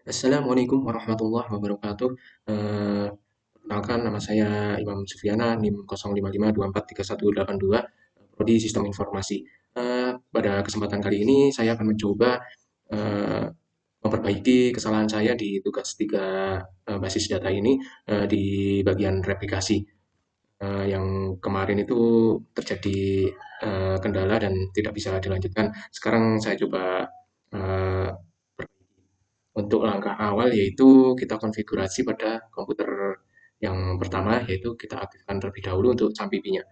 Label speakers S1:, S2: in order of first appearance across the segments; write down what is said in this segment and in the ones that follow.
S1: Assalamualaikum warahmatullahi wabarakatuh. Perkenalkan nama saya Imam Sufyana, NIM 0552431182, Prodi Sistem Informasi. Pada kesempatan kali ini saya akan mencoba eh, memperbaiki kesalahan saya di tugas 3 basis data ini di bagian replikasi. Yang kemarin itu terjadi kendala dan tidak bisa dilanjutkan. Sekarang saya coba eh, untuk langkah awal yaitu kita konfigurasi pada komputer yang pertama, yaitu kita aktifkan terlebih dahulu untuk SAMPIP-nya.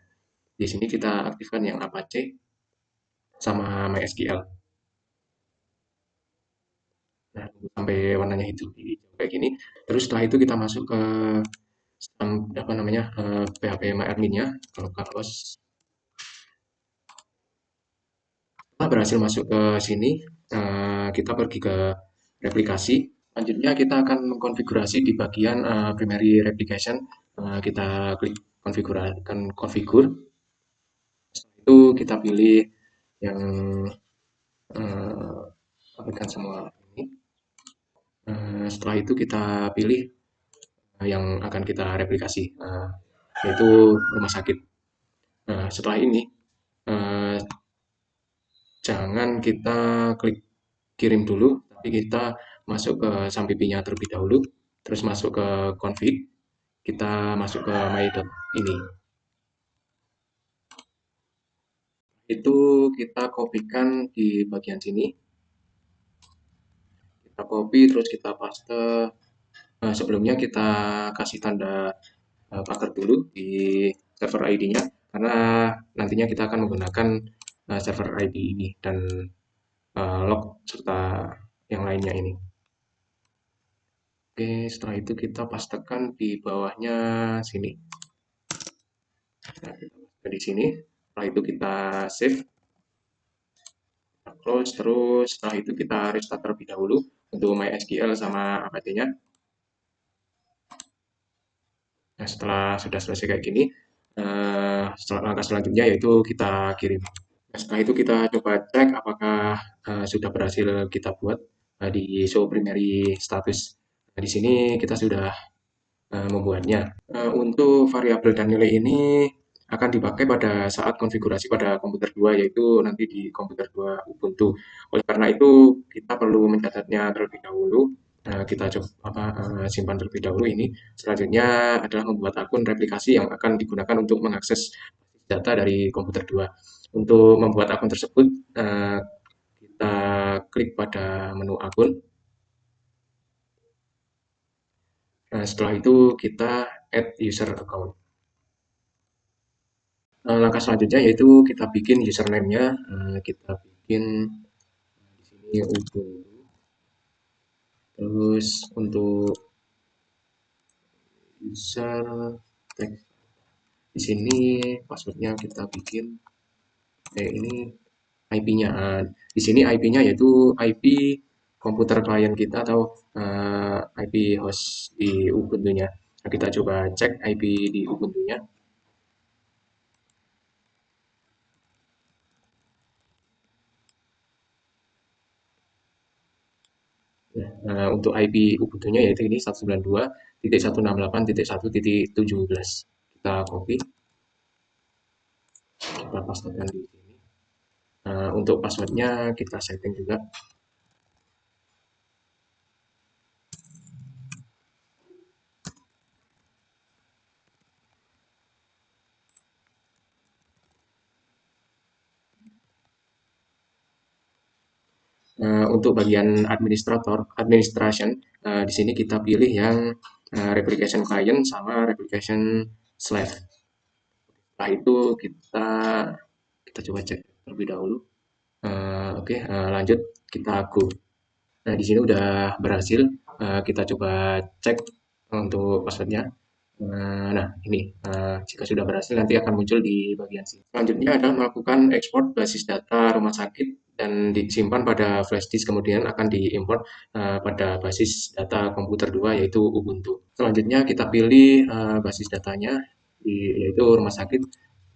S1: Di sini kita aktifkan yang Apache sama MySQL. Nah, sampai warnanya hijau kayak gini. Terus setelah itu kita masuk ke apa namanya PHP MyAdmin-nya. Kalau setelah berhasil masuk ke sini, kita pergi ke replikasi. Selanjutnya kita akan mengkonfigurasi di bagian primary replication. Kita klik konfigurasikan configure. Setelah itu kita pilih yang aplikasi semua ini. Setelah itu kita pilih yang akan kita replikasi, yaitu rumah sakit. Nah, setelah ini uh, jangan kita klik kirim dulu, tapi kita masuk ke SAMPIP-nya terlebih dahulu, terus masuk ke config, kita masuk ke my ini. Itu kita kopikan di bagian sini. Kita copy terus kita paste. Sebelumnya kita kasih tanda password dulu di server ID-nya karena nantinya kita akan menggunakan server ID ini dan log serta yang lainnya ini. Oke, setelah itu kita pastekan di bawahnya sini. Nah, kita di sini. Setelah itu kita save, kita close, terus setelah itu kita restart terlebih dahulu untuk MySQL sama Apache-nya. Nah, setelah sudah selesai kayak gini, langkah selanjutnya yaitu kita kirim. Nah, setelah itu kita coba cek apakah sudah berhasil kita buat di show primary status. Nah, di sini kita sudah membuatnya. Untuk variabel dan nilai ini akan dipakai pada saat konfigurasi pada komputer 2, yaitu nanti di komputer 2 Ubuntu. Oleh karena itu, kita perlu mencatatnya terlebih dahulu. Kita coba simpan terlebih dahulu ini. Selanjutnya adalah membuat akun replikasi yang akan digunakan untuk mengakses data dari komputer 2. Untuk membuat akun tersebut, kita klik pada menu akun. Setelah itu kita add user account. Langkah selanjutnya yaitu kita bikin username-nya, kita bikin di sini Ubuntu. Terus untuk user text di sini passwordnya kita bikin ini IP-nya. Di sini IP-nya yaitu IP komputer klien kita atau IP host di Ubuntu-nya. Nah, kita coba cek IP di Ubuntu-nya. Untuk IP Ubuntu-nya yaitu ini 192.168.1.17. Kita copy, kita pastekan di sini. Untuk passwordnya kita setting juga. Untuk bagian administration, di sini kita pilih yang replication client sama replication slave. Setelah itu kita coba cek terlebih dahulu. Oke, lanjut kita go. Nah, di sini udah berhasil. Kita coba cek untuk passwordnya. Nah, ini jika sudah berhasil nanti akan muncul di bagian sini. Selanjutnya adalah melakukan ekspor basis data rumah sakit dan disimpan pada flash disk, kemudian akan diimport pada basis data komputer 2 yaitu Ubuntu. Selanjutnya kita pilih basis datanya yaitu rumah sakit.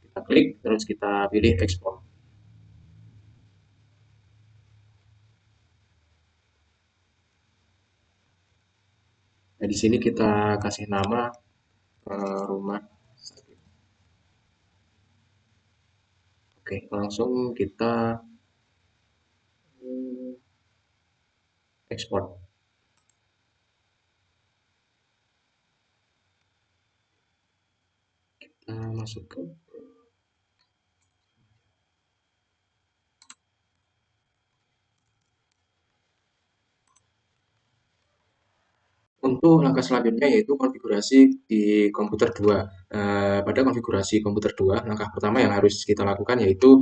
S1: Kita klik terus kita pilih ekspor. Nah, di sini kita kasih nama rumah sakit. Oke, langsung kita ekspor. Masuk ke Untuk langkah selanjutnya yaitu konfigurasi di komputer 2. Pada konfigurasi komputer 2, langkah pertama yang harus kita lakukan yaitu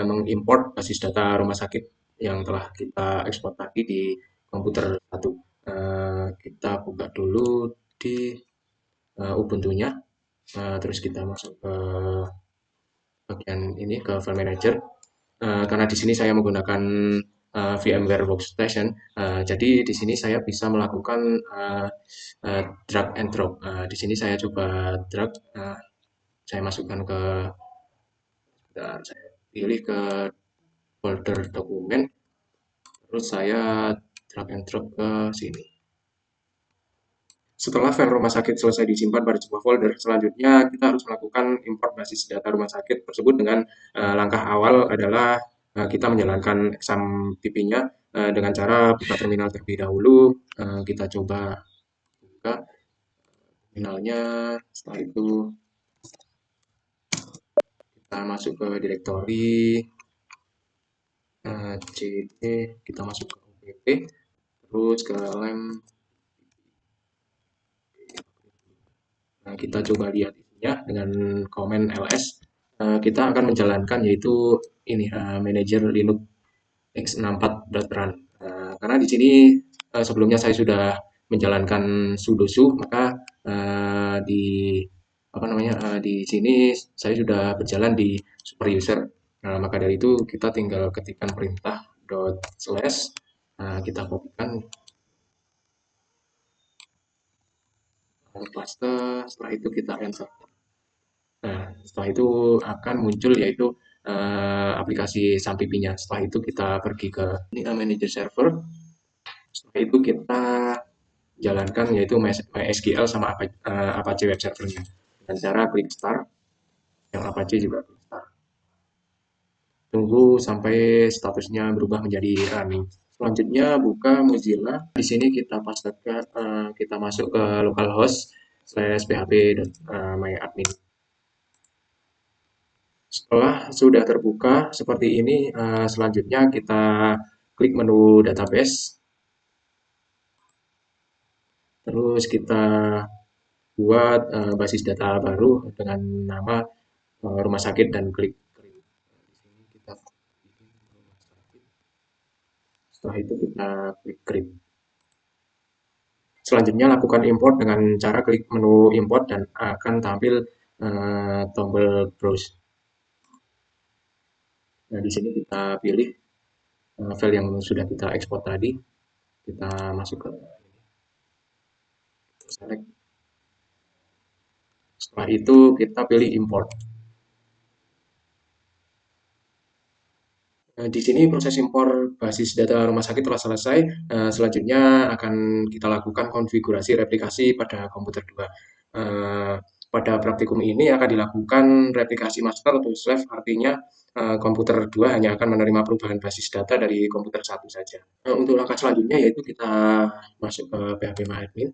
S1: mengimport basis data rumah sakit yang telah kita ekspor tadi di komputer 1. Kita buka dulu di Ubuntu-nya, terus kita masuk ke bagian ini ke file manager. Karena di sini saya menggunakan VMware Workstation, jadi di sini saya bisa melakukan drag and drop. Di sini saya coba drag, saya masukkan ke, dan saya pilih ke folder dokumen, terus saya drag and drop ke sini. Setelah file rumah sakit selesai disimpan pada sebuah folder, selanjutnya kita harus melakukan import basis data rumah sakit tersebut dengan langkah awal adalah kita menjalankan exam TP-nya dengan cara buka terminal terlebih dahulu. Kita coba buka terminalnya, setelah itu kita masuk ke direktori cd, kita masuk ke opp, terus ke lem. Nah, kita coba lihat isinya dengan komen ls. Kita akan menjalankan yaitu ini manager Linux x64.run. Karena di sini sebelumnya saya sudah menjalankan sudo maka di apa namanya di sini saya sudah berjalan di super user. Nah, maka dari itu kita tinggal ketikkan perintah dot slash, kita kopikan cluster, setelah itu kita enter. Nah, setelah itu akan muncul yaitu aplikasi SAMPP-nya. Setelah itu kita pergi ke ini manager server. Setelah itu kita jalankan yaitu MySQL sama Apache Web Server-nya. Dengan cara klik start, yang Apache juga klik start. Tunggu sampai statusnya berubah menjadi running. Selanjutnya buka Mozilla. Di sini kita pastikan kita masuk ke localhost /php.myadmin. Setelah sudah terbuka seperti ini, selanjutnya kita klik menu database, terus kita buat basis data baru dengan nama rumah sakit dan klik create. Di sini kita bikin rumah sakit. Setelah itu kita klik create. Selanjutnya lakukan import dengan cara klik menu import dan akan tampil tombol browse. Nah, di sini kita pilih file yang sudah kita ekspor tadi, kita masuk ke select. Setelah itu kita pilih import. Di sini proses impor basis data rumah sakit telah selesai. Selanjutnya akan kita lakukan konfigurasi replikasi pada komputer 2. Pada praktikum ini akan dilakukan replikasi master atau slave, artinya komputer 2 hanya akan menerima perubahan basis data dari komputer 1 saja. Untuk langkah selanjutnya yaitu kita masuk ke PHP MyAdmin.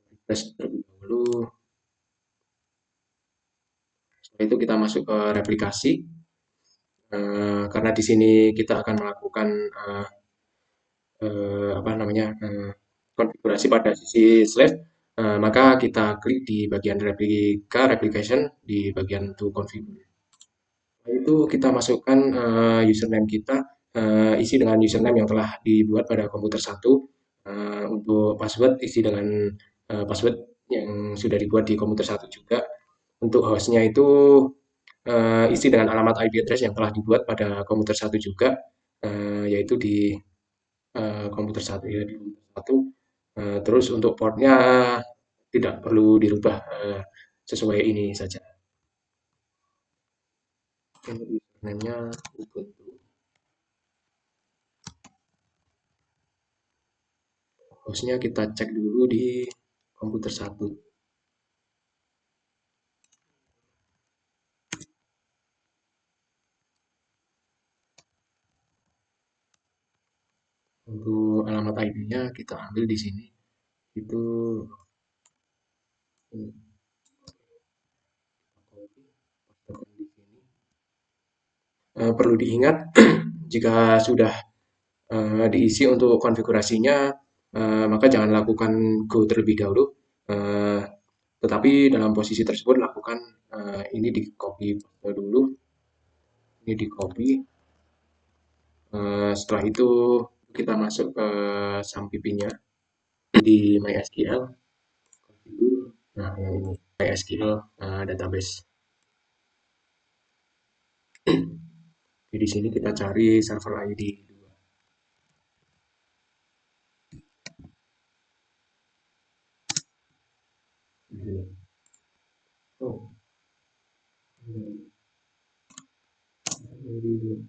S1: Refresh terlebih dahulu. Setelah itu kita masuk ke replikasi. Karena di sini kita akan melakukan apa namanya konfigurasi pada sisi slave, maka kita klik di bagian replication di bagian to configure. Itu kita masukkan username kita, isi dengan username yang telah dibuat pada komputer 1. Untuk password isi dengan password yang sudah dibuat di komputer 1 juga. Untuk hostnya itu isi dengan alamat IP address yang telah dibuat pada komputer 1 juga, yaitu di komputer 1 ya, di komputer 1. Terus untuk portnya tidak perlu dirubah, sesuai ini saja. Username-nya Ubuntu. Hostnya kita cek dulu di komputer satu. Untuk alamat IP-nya kita ambil di sini. Itu ini, copy, pastekan di sini. Perlu diingat jika sudah diisi untuk konfigurasinya, maka jangan lakukan go terlebih dahulu. Eh, tetapi dalam posisi tersebut lakukan ini di copy paste dulu, ini di copy. Setelah itu kita masuk ke SAMPP-nya di MySQL. Nah, yang ini MySQL database. Jadi di sini kita cari server ID 2. Di sini. Oh, ini.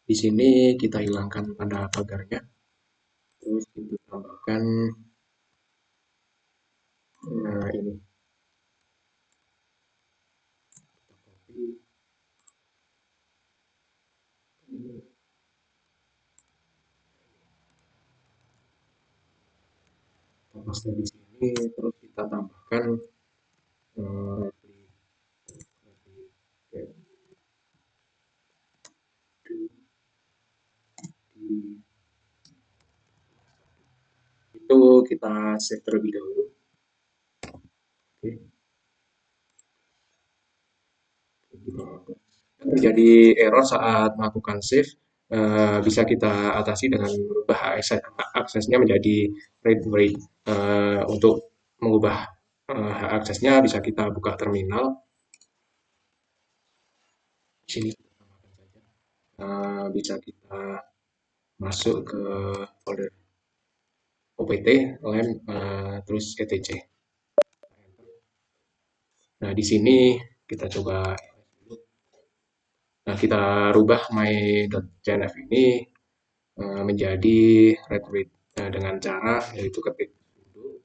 S1: Di sini kita hilangkan tanda pagarnya, terus kita tambahkan ini copy, ini kita paste di sini, terus kita tambahkan itu kita save terlebih dahulu. Oke. Terjadi error saat melakukan save, bisa kita atasi dengan merubah aksesnya menjadi read rate. Untuk mengubah hak aksesnya bisa kita buka terminal. Di sini bisa kita masuk ke folder opt, lem, terus etc. Nah, di sini kita coba. Nah, kita rubah my.cnf ini menjadi read read dengan cara yaitu ketik sudo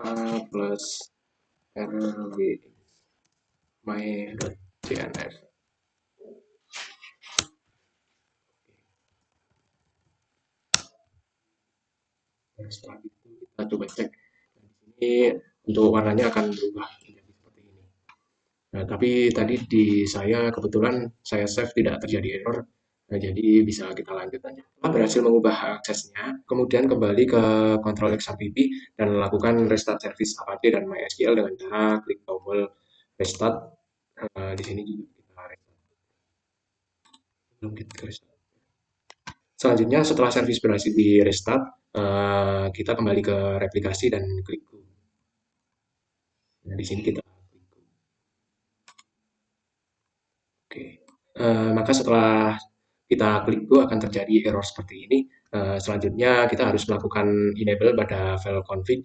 S1: a plus rw my.cnf. Nah, setelah itu kita coba cek. Nah, di sini untuk warnanya akan berubah menjadi seperti ini. Nah, tapi tadi di saya kebetulan saya save tidak terjadi error. Nah, jadi bisa kita lanjut aja. Setelah berhasil mengubah aksesnya, kemudian kembali ke Ctrl X HTTP dan lakukan restart service Apache dan MySQL dengan cara klik tombol restart. Di sini juga kita restart. Belum kita restart. Selanjutnya setelah service berhasil di restart, kita kembali ke replikasi dan klik go. Nah, di sini kita klik go. Oke. Maka setelah kita klik go akan terjadi error seperti ini. Selanjutnya kita harus melakukan enable pada file config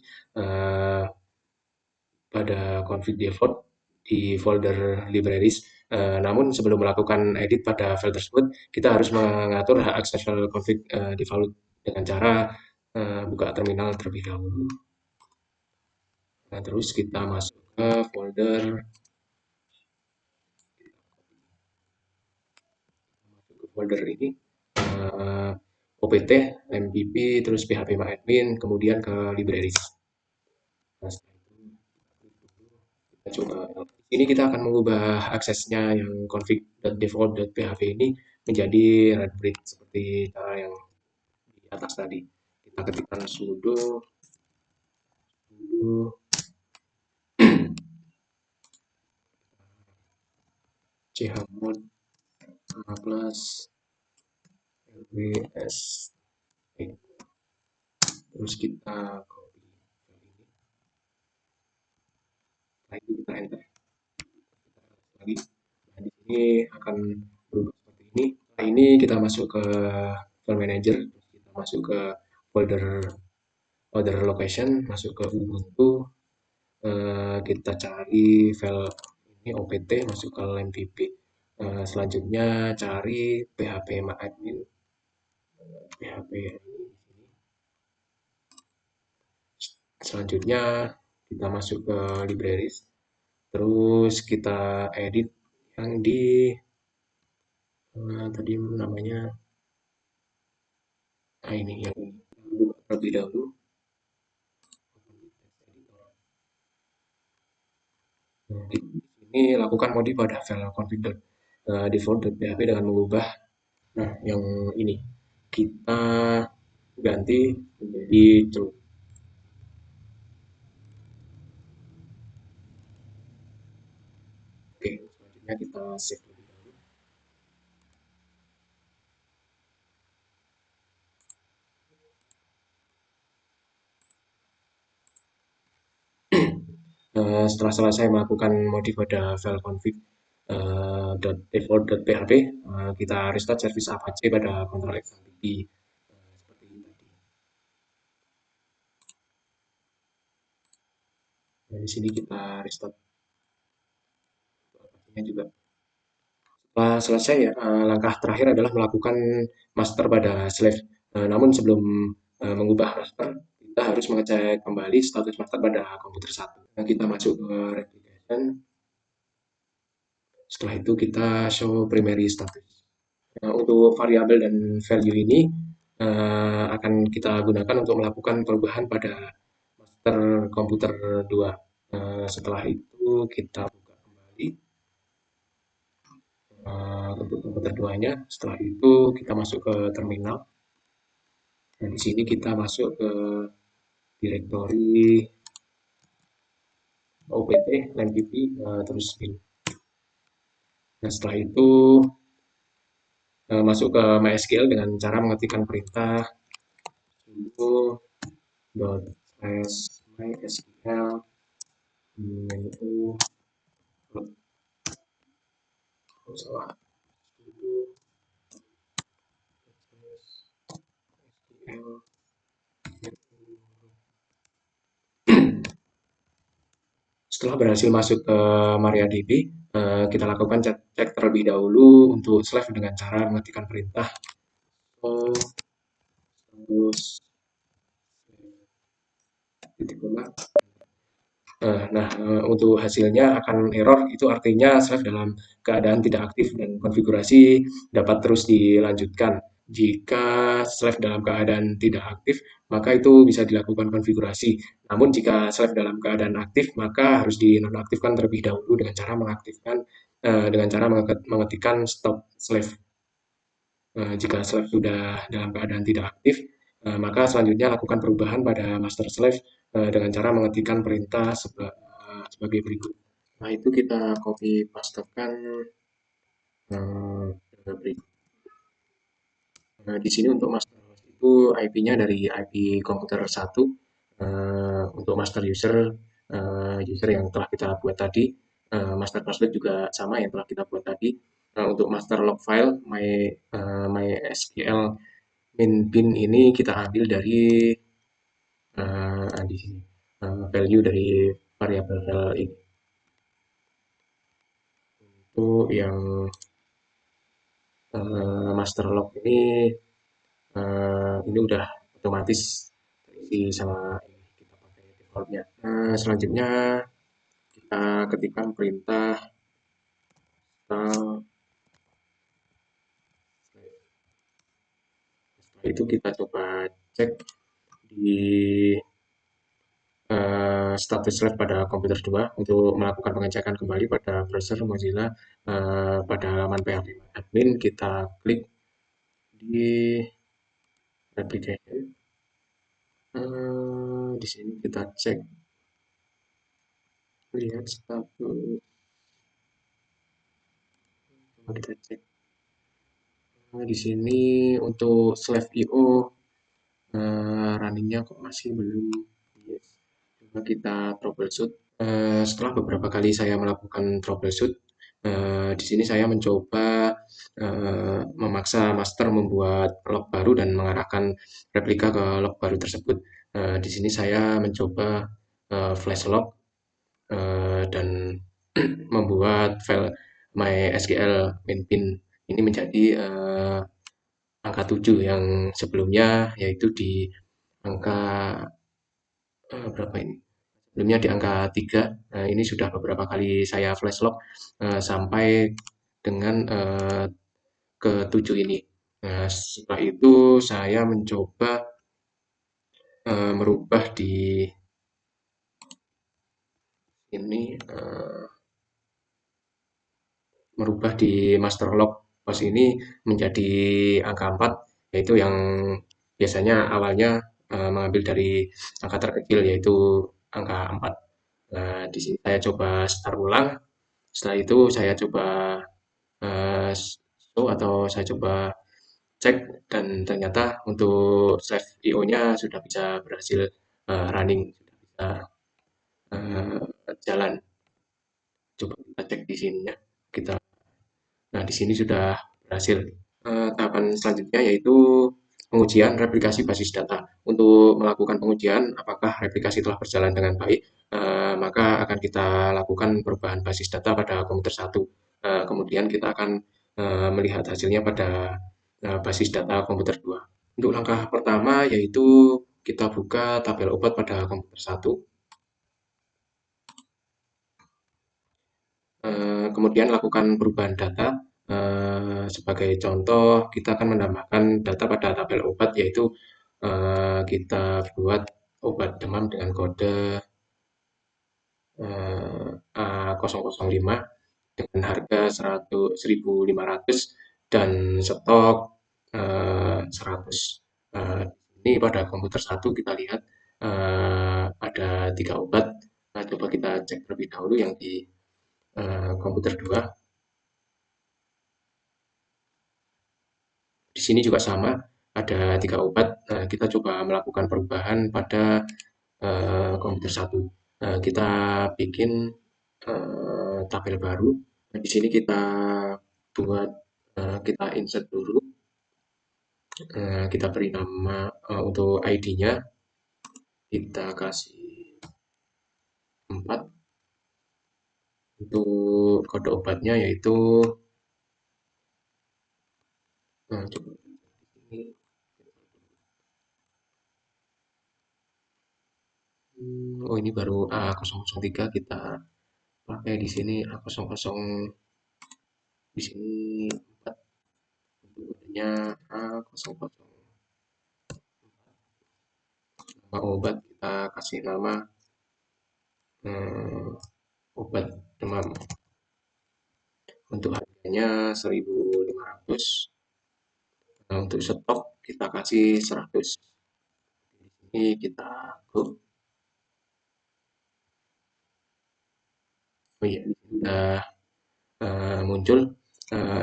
S1: pada config default di folder libraries. Namun sebelum melakukan edit pada file tersebut, kita harus mengatur hak akses file config default dengan cara buka terminal terlebih dahulu. Nah, terus kita masuk ke folder ini, opt, mpp, terus phpMyAdmin, kemudian ke libraries. Nah, setelah itu kita coba. Ini kita akan mengubah aksesnya yang config.default.php ini menjadi read seperti cara yang di atas tadi. Kita ketikkan sudo chmod plus lws, terus kita copy ini, setelah itu kita enter lagi. Nah, di sini akan berubah seperti ini. Setelah ini kita masuk ke file manager, terus kita masuk ke folder location, masuk ke Ubuntu, kita cari file Ini OPT masuk ke LMPP. Selanjutnya cari PHP admin, PHP. Selanjutnya kita masuk ke libraries, terus kita edit yang di tadi namanya ini yang ini. Buka terlebih dahulu. Di sini lakukan modif pada file config.default.php dengan mengubah. Nah, yang ini kita ganti menjadi true. Oke, selanjutnya kita save lebih dahulu. Setelah selesai melakukan modif pada file config .default.php, kita restart service Apache pada Ctrl X seperti tadi. Nah, di sini kita restart Apache-nya juga. Setelah selesai ya, langkah terakhir adalah melakukan master pada slave. Namun sebelum mengubah master, kita harus mengecek kembali status master pada komputer satu. Nah, kita masuk ke replication. Setelah itu kita show primary status. Nah, untuk variabel dan value ini akan kita gunakan untuk melakukan perubahan pada master komputer 2. Setelah itu kita buka kembali untuk komputer 2-nya. Setelah itu kita masuk ke terminal. Nah, di sini kita masuk ke direktori opt, lampp, terus bin. Nah, setelah itu masuk ke MySQL dengan cara mengetikkan perintah sudo dot slash mysql menu salah sudo SQL. Setelah berhasil masuk ke MariaDB, kita lakukan cek terlebih dahulu untuk Slav dengan cara mengetikkan perintah so terus titik koma. Nah, untuk hasilnya akan error, itu artinya Slav dalam keadaan tidak aktif dan konfigurasi dapat terus dilanjutkan. Jika Slav dalam keadaan tidak aktif, maka itu bisa dilakukan konfigurasi. Namun jika Slav dalam keadaan aktif, maka harus dinonaktifkan terlebih dahulu dengan cara mengaktifkan dengan cara mengetikkan stop Slav. Jika slave sudah dalam keadaan tidak aktif, maka selanjutnya lakukan perubahan pada master slave dengan cara mengetikkan perintah sebagai berikut. Nah, itu kita copy pastekan berikut. Di sini untuk master host itu IP-nya dari IP komputer satu. Untuk master user, user yang telah kita buat tadi, master password juga sama yang telah kita buat tadi. Untuk master log file MySQL min bin ini kita ambil dari di sini value dari variabel ini. Itu yang master log ini udah otomatis terisi sama ini kita pakai defaultnya. Selanjutnya kita ketikkan perintah setelah itu kita coba cek di status Slack pada komputer 2 untuk melakukan pengecekan kembali pada browser Mozilla pada halaman PHP admin. Kita klik di application. Di sini kita cek, lihat status. Coba kita cek. Di sini untuk Slav.io runningnya kok masih belum. Yes. Coba kita troubleshoot. Setelah beberapa kali saya melakukan troubleshoot, di sini saya mencoba memaksa master membuat log baru dan mengarahkan replika ke log baru tersebut. Di sini saya mencoba flash log dan membuat file MySQL main pin ini menjadi angka 7 yang sebelumnya yaitu di angka berapa ini? Sebelumnya di angka 3. Ini sudah beberapa kali saya flash log sampai dengan ke 7 ini. Nah, setelah itu saya mencoba merubah di ini merubah di master log pos ini menjadi angka 4, yaitu yang biasanya awalnya mengambil dari angka terkecil yaitu angka 4. Nah, di sini saya coba start ulang. Setelah itu saya coba show atau saya coba cek dan ternyata untuk Swift IO-nya sudah bisa berhasil running, sudah bisa jalan. Coba kita cek di sini ya. Kita, nah di sini sudah berhasil. Tahapan selanjutnya yaitu pengujian replikasi basis data. Untuk melakukan pengujian apakah replikasi telah berjalan dengan baik, maka akan kita lakukan perubahan basis data pada komputer satu. Kemudian kita akan melihat hasilnya pada basis data komputer 2. Untuk langkah pertama yaitu kita buka tabel obat pada komputer satu. Kemudian lakukan perubahan data. Sebagai contoh, kita akan menambahkan data pada tabel obat, yaitu kita buat obat demam dengan kode A005 dengan harga 1.500 dan stok 100. Ini pada komputer satu kita lihat ada 3 obat. Nah, coba kita cek terlebih dahulu yang di komputer 2. Di sini juga sama, ada 3 obat. Nah, kita coba melakukan perubahan pada komputer satu. Nah, kita bikin tabel baru. Nah, di sini kita buat, kita insert dulu. Kita beri nama untuk ID-nya kita kasih 4. Untuk kode obatnya yaitu coba ini. Oh ini baru A003 kita pakai di sini A00 di sini 4 untuk kodenya A00. Nama obat kita kasih nama eh, obat demam. Untuk harganya 1.500. Nah, untuk stok kita kasih 100. Ini kita go. Oh iya, sudah muncul.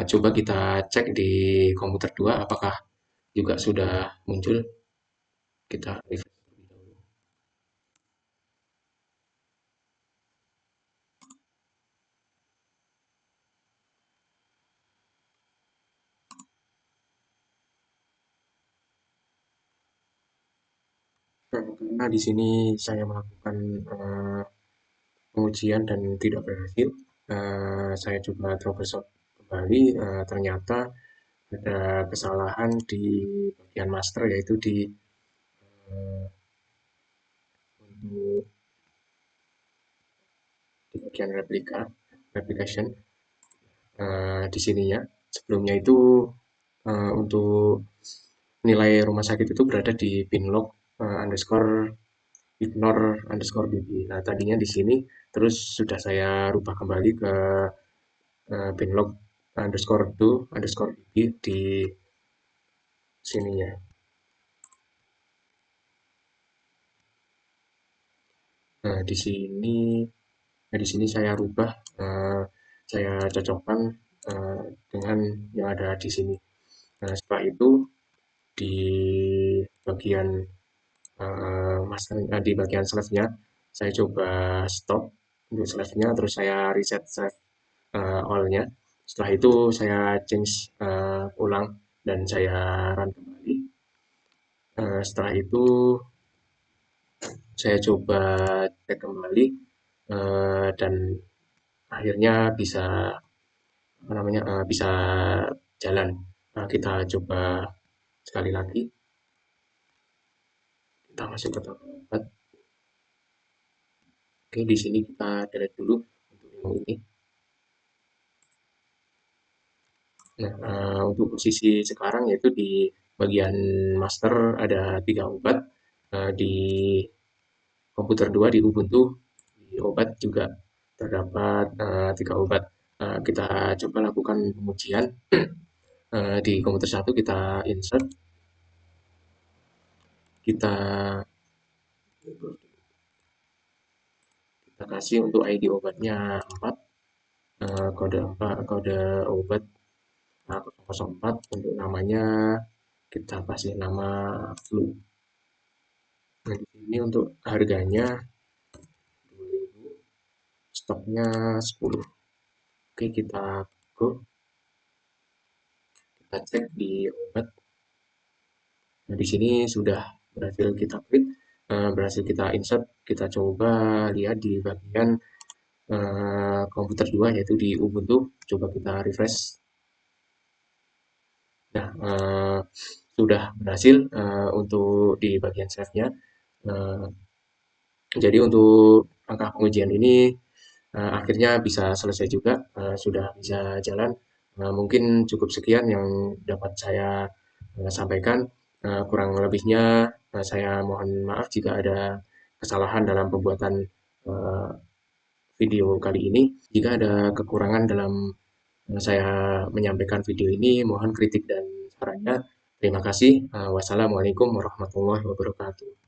S1: Coba kita cek di komputer 2 apakah juga sudah muncul. Kita refresh terlebih dahulu. Karena di sini saya melakukan pengujian dan tidak berhasil, saya coba troubleshoot kembali, ternyata ada kesalahan di bagian master yaitu eh, untuk di bagian replication di sininya. Sebelumnya itu untuk nilai rumah sakit itu berada di pinlog underscore ignore underscore bb. Nah tadinya di sini terus sudah saya rubah kembali ke pinlog underscore do underscore bb di sininya. Nah di sini saya rubah, saya cocokkan dengan yang ada di sini. Nah setelah itu di bagian master di bagian slave-nya saya coba stop untuk slave-nya terus saya reset save all-nya. Setelah itu saya change ulang dan saya run kembali. Setelah itu saya coba cek kembali dan akhirnya bisa apa namanya bisa jalan. Kita coba sekali lagi, kita masuk ke toko obat. Oke, di sini kita delete dulu untuk yang ini. Nah, untuk posisi sekarang yaitu di bagian master ada 3 obat, di komputer 2 di Ubuntu, di obat juga terdapat 3 obat. Kita coba lakukan pengujian. Di komputer 1 kita insert, kita kita kasih untuk ID obatnya 4, kode 4, kode obat 004, untuk namanya kita kasih nama flu. Nah, di sini untuk harganya 2.000, stoknya 10. Oke, kita go, kita cek di obat. Nah, di sini sudah berhasil kita klik, berhasil kita insert. Kita coba lihat di bagian komputer 2 yaitu di Ubuntu. Coba kita refresh. Nah, sudah berhasil untuk di bagian save-nya. Eh, jadi untuk langkah pengujian ini akhirnya bisa selesai juga, sudah bisa jalan. Mungkin cukup sekian yang dapat saya sampaikan. Kurang lebihnya saya mohon maaf jika ada kesalahan dalam pembuatan eh, video kali ini. Jika ada kekurangan dalam saya menyampaikan video ini, mohon kritik dan sarannya. Terima kasih. Wassalamualaikum warahmatullahi wabarakatuh.